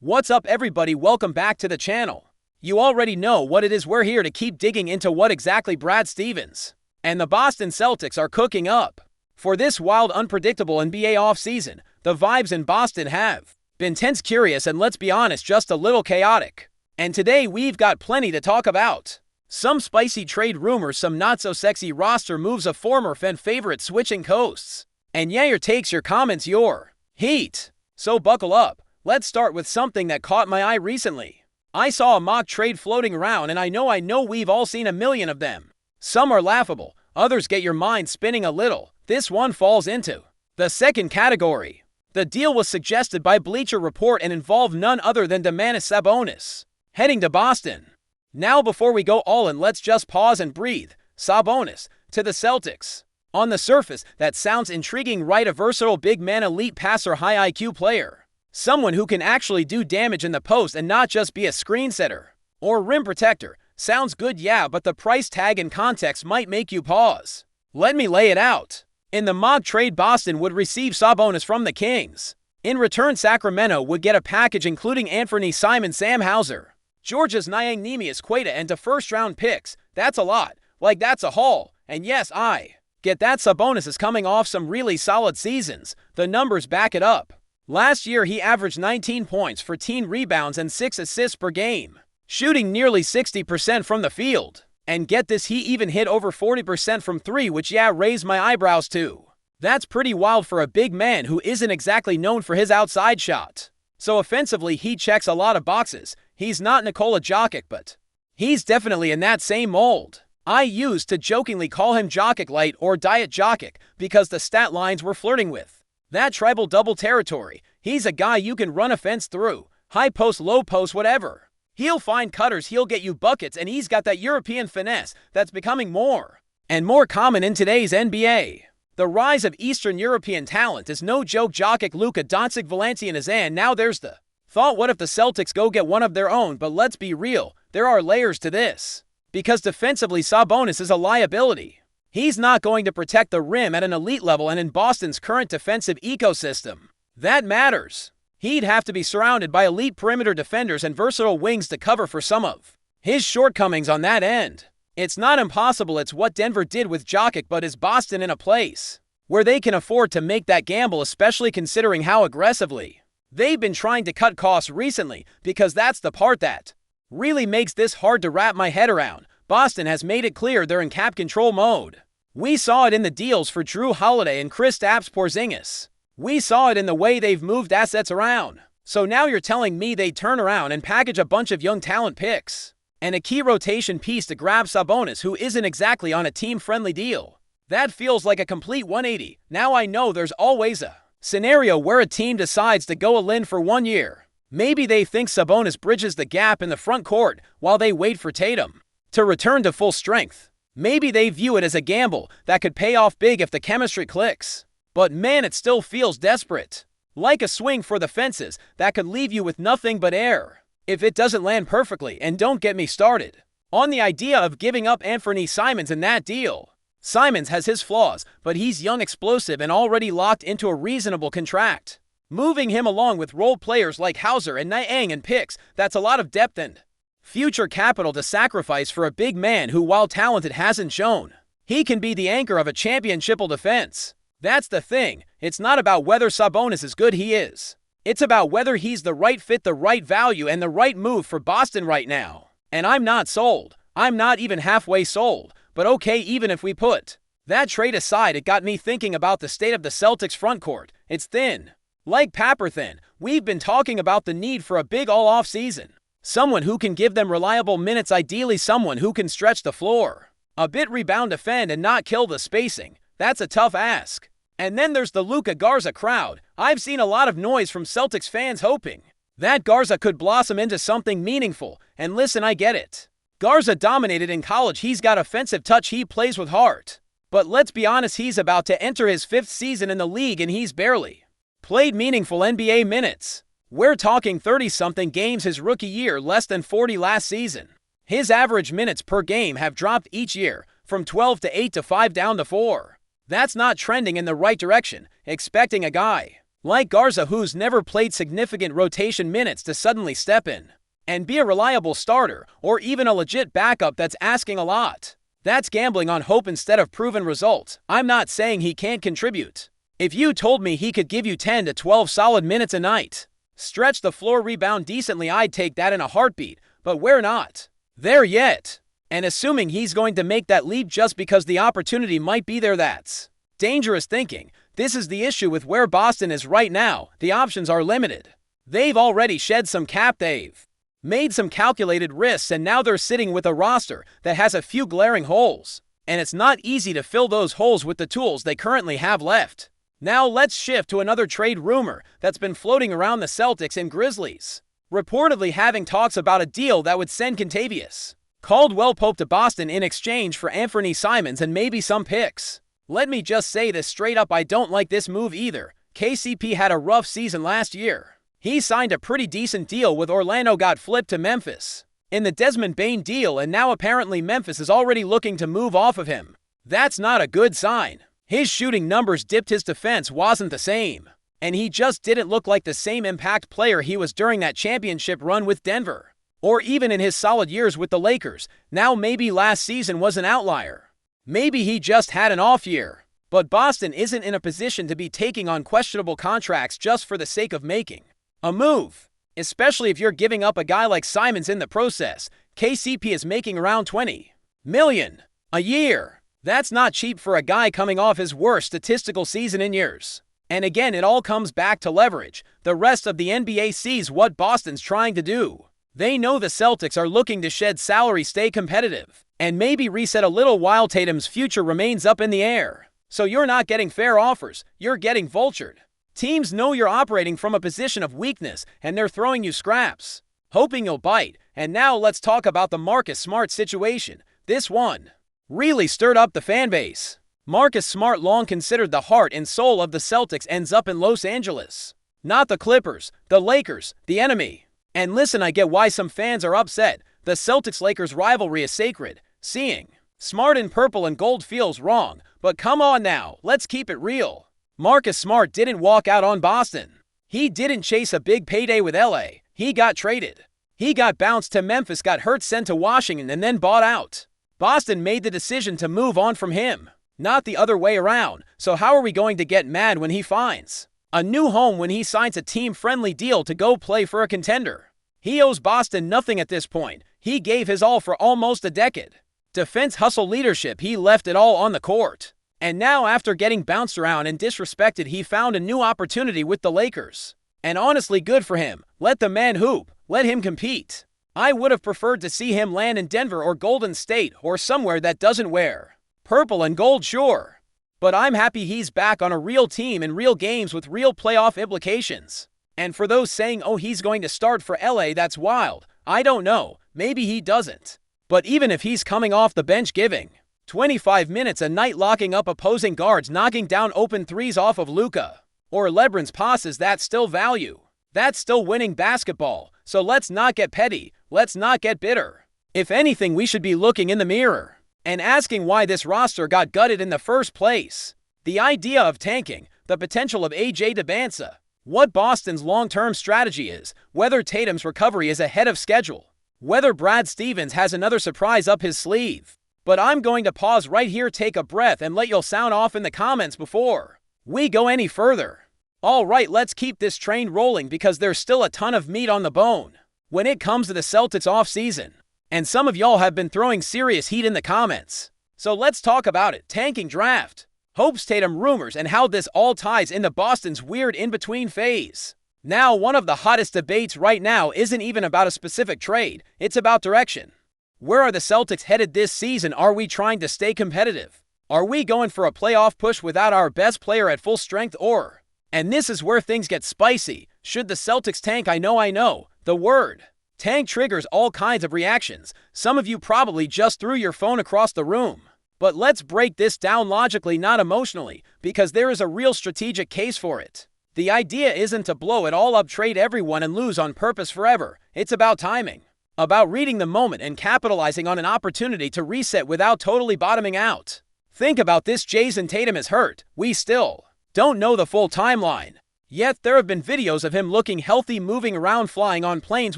What's up, everybody? Welcome back to the channel. You already know what it is. We're here to keep digging into what exactly Brad Stevens and the Boston Celtics are cooking up. For this wild, unpredictable NBA offseason, the vibes in Boston have been tense, curious, and let's be honest, just a little chaotic. And today we've got plenty to talk about. Some spicy trade rumors, some not-so-sexy roster moves, a former fan favorite switching coasts. And yeah, your takes, your comments, your heat. So buckle up. Let's start with something that caught my eye recently. I saw a mock trade floating around, and I know we've all seen a million of them. Some are laughable, others get your mind spinning a little. This one falls into the second category. The deal was suggested by Bleacher Report and involved none other than DAMIAN heading to Boston. Now before we go all in, let's just pause and breathe. Sabonis to the Celtics. On the surface, that sounds intriguing, right? A versatile big man, elite passer, high IQ player. Someone who can actually do damage in the post and not just be a screen setter or rim protector. Sounds good, yeah, but the price tag and context might make you pause. Let me lay it out. In the mock trade, Boston would receive Sabonis from the Kings. In return, Sacramento would get a package including Anthony Simons, Sam Hauser, Georgia's Niang Neemias Queta, and 2 first-round picks. That's a lot. That's a haul. And yes, I get that Sabonis is coming off some really solid seasons. The numbers back it up. Last year, he averaged 19 points, 14 rebounds, and 6 assists per game, shooting nearly 60% from the field. And get this, he even hit over 40% from 3, which raised my eyebrows too. That's pretty wild for a big man who isn't exactly known for his outside shot. So offensively, he checks a lot of boxes. He's not Nikola Jokic, but he's definitely in that same mold. I used to jokingly call him Jokic Light or Diet Jokic because the stat lines were flirting with that tribal double territory. He's a guy you can run a fence through. High post, low post, whatever. He'll find cutters, he'll get you buckets, and he's got that European finesse that's becoming more and more common in today's NBA. The rise of Eastern European talent is no joke. Jokic, Luka Doncic, Valanciunas, now there's the thought, what if the Celtics go get one of their own? But let's be real, there are layers to this. Because defensively, Sabonis is a liability. He's not going to protect the rim at an elite level, and in Boston's current defensive ecosystem, that matters. He'd have to be surrounded by elite perimeter defenders and versatile wings to cover for some of his shortcomings on that end. It's not impossible. It's what Denver did with Jokic, but is Boston in a place where they can afford to make that gamble, especially considering how aggressively they've been trying to cut costs recently? Because that's the part that really makes this hard to wrap my head around. Boston has made it clear they're in cap control mode. We saw it in the deals for Drew Holiday and Kristaps Porzingis. We saw it in the way they've moved assets around. So now you're telling me they turn around and package a bunch of young talent picks and a key rotation piece to grab Sabonis, who isn't exactly on a team-friendly deal? That feels like a complete 180. Now I know there's always a scenario where a team decides to go all in for 1 year. Maybe they think Sabonis bridges the gap in the front court while they wait for Tatum to return to full strength. Maybe they view it as a gamble that could pay off big if the chemistry clicks. But man, it still feels desperate. Like a swing for the fences that could leave you with nothing but air if it doesn't land perfectly. And don't get me started on the idea of giving up Anthony Simons in that deal. Simons has his flaws, but he's young, explosive, and already locked into a reasonable contract. Moving him along with role players like Hauser and Niang and picks, that's a lot of depth and future capital to sacrifice for a big man who, while talented, hasn't shown he can be the anchor of a championship defense. That's the thing. It's not about whether Sabonis is good, he is. It's about whether he's the right fit, the right value, and the right move for Boston right now. And I'm not sold. I'm not even halfway sold. But okay, even if we put that trade aside, it got me thinking about the state of the Celtics front court. It's thin. Like paper thin. We've been talking about the need for a big all-off season. Someone who can give them reliable minutes, ideally someone who can stretch the floor a bit, rebound, defend, and not kill the spacing. That's a tough ask. And then there's the Luka Garza crowd. I've seen a lot of noise from Celtics fans hoping that Garza could blossom into something meaningful. And listen, I get it. Garza dominated in college. He's got offensive touch. He plays with heart. But let's be honest, he's about to enter his 5th season in the league and he's barely played meaningful NBA minutes. We're talking 30-something games his rookie year, less than 40 last season. His average minutes per game have dropped each year, from 12 to 8 to 5 down to 4. That's not trending in the right direction. Expecting a guy Like Garza, who's never played significant rotation minutes, to suddenly step in and be a reliable starter, or even a legit backup. That's asking a lot. That's gambling on hope instead of proven results. I'm not saying he can't contribute. If you told me he could give you 10 to 12 solid minutes a night, stretch the floor, rebound decently, I'd take that in a heartbeat, but we're not there yet. And assuming he's going to make that leap just because the opportunity might be there, that's dangerous thinking. This is the issue with where Boston is right now. The options are limited. They've already shed some cap, they've made some calculated risks, and now they're sitting with a roster that has a few glaring holes. And it's not easy to fill those holes with the tools they currently have left. Now let's shift to another trade rumor that's been floating around the Celtics and Grizzlies, reportedly having talks about a deal that would send Kentavious Caldwell-Pope to Boston in exchange for Anthony Simons and maybe some picks. Let me just say this straight up, I don't like this move either. KCP had a rough season last year. He signed a pretty decent deal with Orlando, got flipped to Memphis in the Desmond Bane deal, and now apparently Memphis is already looking to move off of him. That's not a good sign. His shooting numbers dipped, his defense wasn't the same, and he just didn't look like the same impact player he was during that championship run with Denver, or even in his solid years with the Lakers. Now maybe last season was an outlier. Maybe he just had an off year. But Boston isn't in a position to be taking on questionable contracts just for the sake of making a move, especially if you're giving up a guy like Simons in the process. KCP is making around $20 million a year. That's not cheap for a guy coming off his worst statistical season in years. And again, it all comes back to leverage. The rest of the NBA sees what Boston's trying to do. They know the Celtics are looking to shed salary, stay competitive, and maybe reset a little while Tatum's future remains up in the air. So you're not getting fair offers, you're getting vultured. Teams know you're operating from a position of weakness, and they're throwing you scraps, hoping you'll bite. And now let's talk about the Marcus Smart situation. This one really stirred up the fan base. Marcus Smart, long considered the heart and soul of the Celtics, ends up in Los Angeles. Not the Clippers, the Lakers, the enemy. And listen, I get why some fans are upset. The Celtics-Lakers rivalry is sacred. Seeing Smart in purple and gold feels wrong. But come on now, let's keep it real. Marcus Smart didn't walk out on Boston. He didn't chase a big payday with LA. He got traded. He got bounced to Memphis, got hurt, sent to Washington, and then bought out. Boston made the decision to move on from him, not the other way around. So how are we going to get mad when he finds a new home, when he signs a team-friendly deal to go play for a contender? He owes Boston nothing at this point. He gave his all for almost a decade. Defense, hustle, leadership, he left it all on the court. And now, after getting bounced around and disrespected, he found a new opportunity with the Lakers. And honestly, good for him. Let the man hoop. Let him compete. I would have preferred to see him land in Denver or Golden State or somewhere that doesn't wear purple and gold, sure. But I'm happy he's back on a real team in real games with real playoff implications. And for those saying, oh, he's going to start for LA, that's wild. I don't know. Maybe he doesn't. But even if he's coming off the bench, giving 25 minutes a night, locking up opposing guards, knocking down open threes off of Luka or LeBron's passes, that's still value. That's still winning basketball. So let's not get petty. Let's not get bitter. If anything, we should be looking in the mirror and asking why this roster got gutted in the first place. The idea of tanking, the potential of AJ Dembele, what Boston's long-term strategy is, whether Tatum's recovery is ahead of schedule, whether Brad Stevens has another surprise up his sleeve. But I'm going to pause right here, take a breath, and let y'all sound off in the comments before we go any further. Alright, let's keep this train rolling because there's still a ton of meat on the bone when it comes to the Celtics offseason. And some of y'all have been throwing serious heat in the comments. So let's talk about it. Tanking, draft, hopes, Tatum rumors, and how this all ties into Boston's weird in-between phase. Now, one of the hottest debates right now isn't even about a specific trade. It's about direction. Where are the Celtics headed this season? Are we trying to stay competitive? Are we going for a playoff push without our best player at full strength, or... And this is where things get spicy. Should the Celtics tank? I know. The word tank triggers all kinds of reactions. Some of you probably just threw your phone across the room. But let's break this down logically, not emotionally, because there is a real strategic case for it. The idea isn't to blow it all up, trade everyone, and lose on purpose forever. It's about timing. About reading the moment and capitalizing on an opportunity to reset without totally bottoming out. Think about this. Jason Tatum is hurt. We still don't know the full timeline. Yet there have been videos of him looking healthy, moving around, flying on planes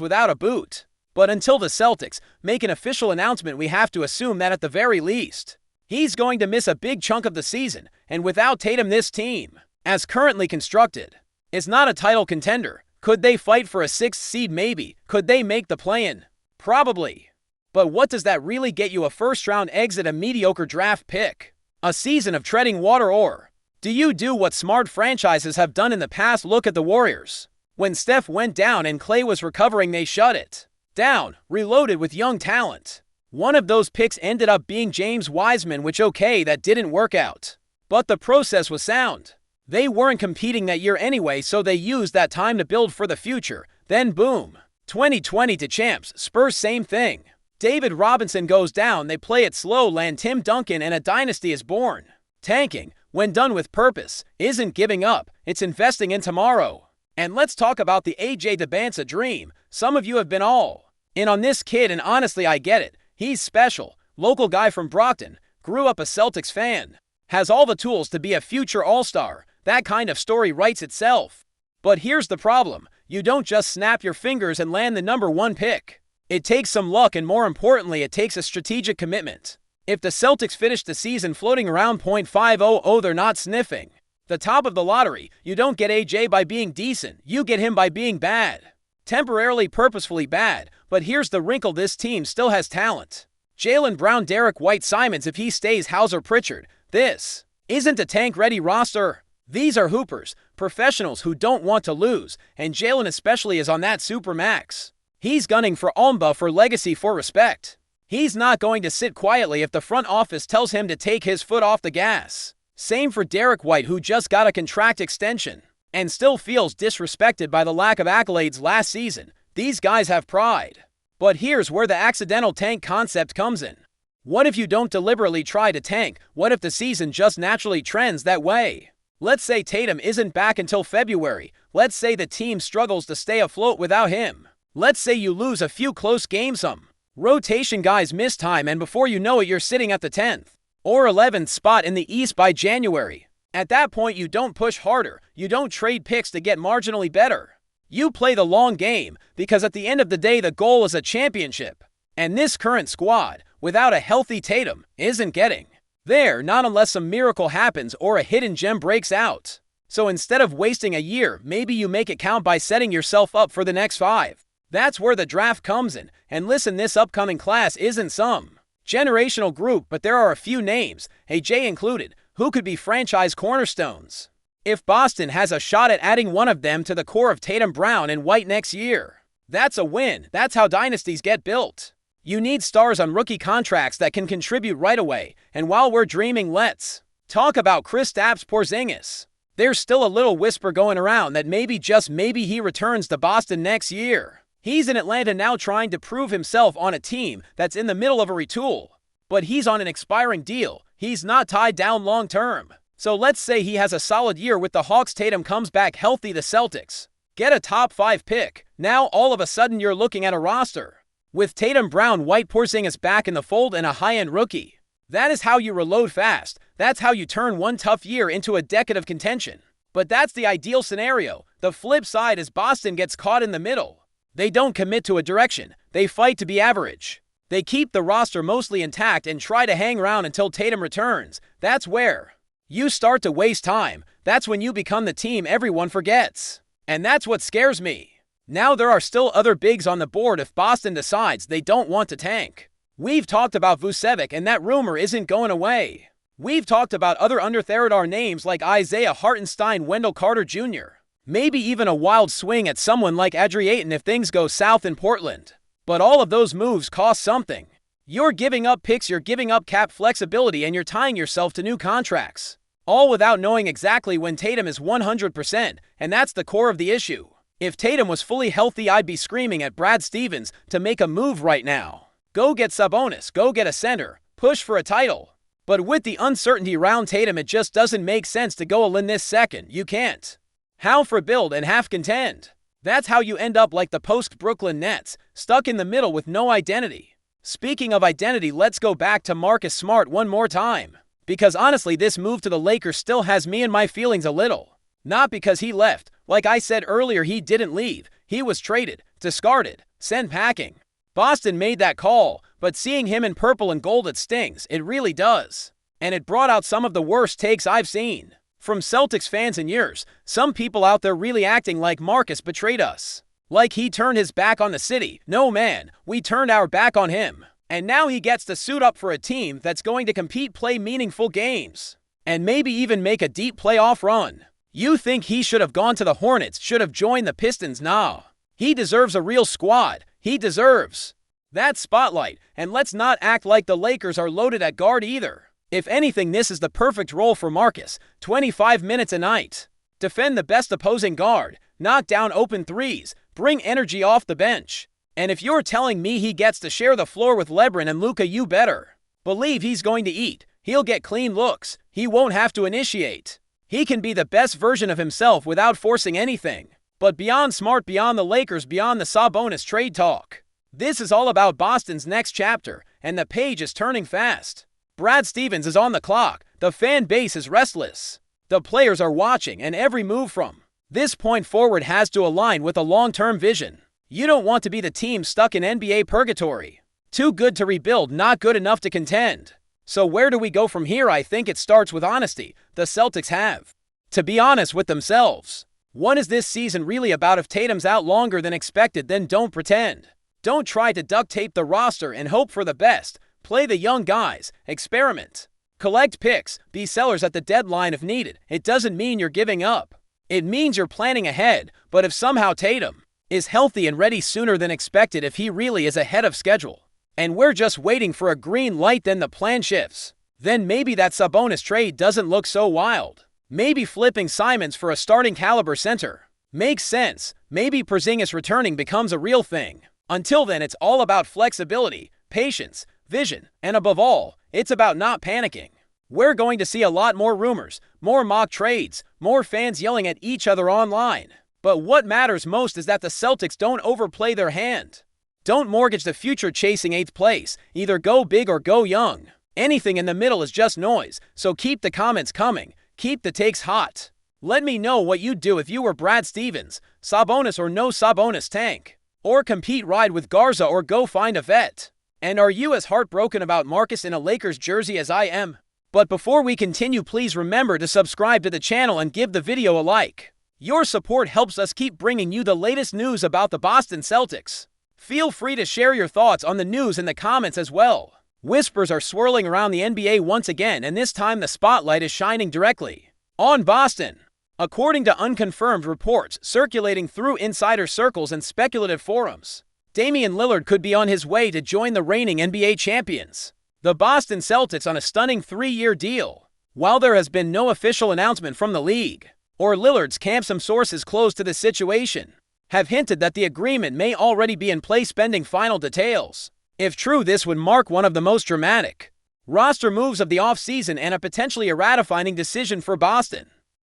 without a boot. But until the Celtics make an official announcement, we have to assume that at the very least, he's going to miss a big chunk of the season, and without Tatum, this team, as currently constructed, is not a title contender. Could they fight for a 6th seed? Maybe. Could they make the play-in? Probably. But what does that really get you? A first-round exit, a mediocre draft pick, a season of treading water, or do you do what smart franchises have done in the past? Look at the Warriors. When Steph went down and Klay was recovering, they shut it down, reloaded with young talent. One of those picks ended up being James Wiseman, which that didn't work out. But the process was sound. They weren't competing that year anyway, so they used that time to build for the future. Then boom, 2020 to champs. Spurs, same thing. David Robinson goes down, they play it slow, land Tim Duncan, and a dynasty is born. Tanking, when done with purpose, isn't giving up, it's investing in tomorrow. And let's talk about the AJ Dembélé dream. Some of you have been all in on this kid, and honestly, I get it. He's special. Local guy from Brockton, grew up a Celtics fan, has all the tools to be a future all-star. That kind of story writes itself. But here's the problem. You don't just snap your fingers and land the #1 pick. It takes some luck, and more importantly, it takes a strategic commitment. If the Celtics finish the season floating around .500, they're not sniffing the top of the lottery. You don't get AJ by being decent. You get him by being bad. Temporarily, purposefully bad. But here's the wrinkle. This team still has talent. Jaylen Brown, Derek White, Simons. If he stays, Hauser, Pritchard. This isn't a tank-ready roster. These are hoopers, professionals who don't want to lose, and Jaylen especially is on that supermax. He's gunning for Almba, for legacy, for respect. He's not going to sit quietly if the front office tells him to take his foot off the gas. Same for Derek White, who just got a contract extension and still feels disrespected by the lack of accolades last season. These guys have pride. But here's where the accidental tank concept comes in. What if you don't deliberately try to tank? What if the season just naturally trends that way? Let's say Tatum isn't back until February. Let's say the team struggles to stay afloat without him. Let's say you lose a few close games, some rotation guys miss time, and before you know it, you're sitting at the 10th or 11th spot in the East by January. At that point, you don't push harder. You don't trade picks to get marginally better. You play the long game, because at the end of the day, the goal is a championship. And this current squad, without a healthy Tatum, isn't getting there, not unless some miracle happens or a hidden gem breaks out. So instead of wasting a year, maybe you make it count by setting yourself up for the next 5. That's where the draft comes in. And listen, this upcoming class isn't some generational group, but there are a few names, AJ included, who could be franchise cornerstones. If Boston has a shot at adding one of them to the core of Tatum, Brown, and White next year, that's a win. That's how dynasties get built. You need stars on rookie contracts that can contribute right away. And while we're dreaming, let's talk about Kristaps Porzingis. There's still a little whisper going around that maybe, just maybe, he returns to Boston next year. He's in Atlanta now, trying to prove himself on a team that's in the middle of a retool. But he's on an expiring deal. He's not tied down long term. So let's say he has a solid year with the Hawks. Tatum comes back healthy. The Celtics get a top 5 pick. Now all of a sudden you're looking at a roster with Tatum, Brown, White, Porzingis back in the fold, and a high-end rookie. That is how you reload fast. That's how you turn one tough year into a decade of contention. But that's the ideal scenario. The flip side is Boston gets caught in the middle. They don't commit to a direction. They fight to be average. They keep the roster mostly intact and try to hang around until Tatum returns. That's where you start to waste time. That's when you become the team everyone forgets. And that's what scares me. Now there are still other bigs on the board if Boston decides they don't want to tank. We've talked about Vucevic, and that rumor isn't going away. We've talked about other under-radar names like Isaiah Hartenstein, Wendell Carter Jr., maybe even a wild swing at someone like Adriaton if things go south in Portland. But all of those moves cost something. You're giving up picks, you're giving up cap flexibility, and you're tying yourself to new contracts. All without knowing exactly when Tatum is 100%, and that's the core of the issue. If Tatum was fully healthy, I'd be screaming at Brad Stevens to make a move right now. Go get Sabonis, go get a center, push for a title. But with the uncertainty around Tatum, it just doesn't make sense to go all in this second. You can't. How for build and half contend? That's how you end up like the post-Brooklyn Nets, stuck in the middle with no identity. Speaking of identity, let's go back to Marcus Smart one more time. Because honestly, this move to the Lakers still has me in my feelings a little. Not because he left, Like I said earlier, he didn't leave. He was traded, discarded, sent packing. Boston made that call, but seeing him in purple and gold, it stings. It really does. And it brought out some of the worst takes I've seen from Celtics fans in years. Some people out there really acting like Marcus betrayed us. Like he turned his back on the city. No, man, we turned our back on him. And now he gets to suit up for a team that's going to compete, play meaningful games, and maybe even make a deep playoff run. You think he should have gone to the Hornets, should have joined the Pistons? Nah. He deserves a real squad. He deserves that spotlight. And let's not act like the Lakers are loaded at guard either. If anything, this is the perfect role for Marcus. 25 minutes a night. Defend the best opposing guard. Knock down open threes. Bring energy off the bench. And if you're telling me he gets to share the floor with LeBron and Luka, you better believe he's going to eat. He'll get clean looks. He won't have to initiate. He can be the best version of himself without forcing anything. But beyond Smart, beyond the Lakers, beyond the Sabonis trade talk, this is all about Boston's next chapter, and the page is turning fast. Brad Stevens is on the clock. The fan base is restless. The players are watching, and every move from this point forward has to align with a long-term vision. You don't want to be the team stuck in NBA purgatory. Too good to rebuild, not good enough to contend. So where do we go from here? I think it starts with honesty. The Celtics have to be honest with themselves. What is this season really about? If Tatum's out longer than expected, then don't pretend. Don't try to duct tape the roster and hope for the best. Play the young guys. Experiment. Collect picks. Be sellers at the deadline if needed. It doesn't mean you're giving up. It means you're planning ahead. But if somehow Tatum is healthy and ready sooner than expected, if he really is ahead of schedule, and we're just waiting for a green light, then the plan shifts. Then maybe that Sabonis trade doesn't look so wild. Maybe flipping Simons for a starting caliber center makes sense. Maybe Porzingis returning becomes a real thing. Until then, it's all about flexibility, patience, vision, and above all, it's about not panicking. We're going to see a lot more rumors, more mock trades, more fans yelling at each other online. But what matters most is that the Celtics don't overplay their hand. Don't mortgage the future chasing 8th place. Either go big or go young. Anything in the middle is just noise, so keep the comments coming. Keep the takes hot. Let me know what you'd do if you were Brad Stevens. Sabonis or no Sabonis tank? Or compete, ride with Garza, or go find a vet? And are you as heartbroken about Marcus in a Lakers jersey as I am? But before we continue, please remember to subscribe to the channel and give the video a like. Your support helps us keep bringing you the latest news about the Boston Celtics. Feel free to share your thoughts on the news in the comments as well. Whispers are swirling around the NBA once again, and this time the spotlight is shining directly on Boston. According to unconfirmed reports circulating through insider circles and speculative forums, DAMIAN LILLARD could be on his way to join the reigning NBA champions, the Boston Celtics, on a stunning 3-year deal. While there has been no official announcement from the league or Lillard's camp, some sources close to the situation have hinted that the agreement may already be in place pending final details. If true, this would mark one of the most dramatic roster moves of the offseason and a potentially a ratifying decision for Boston.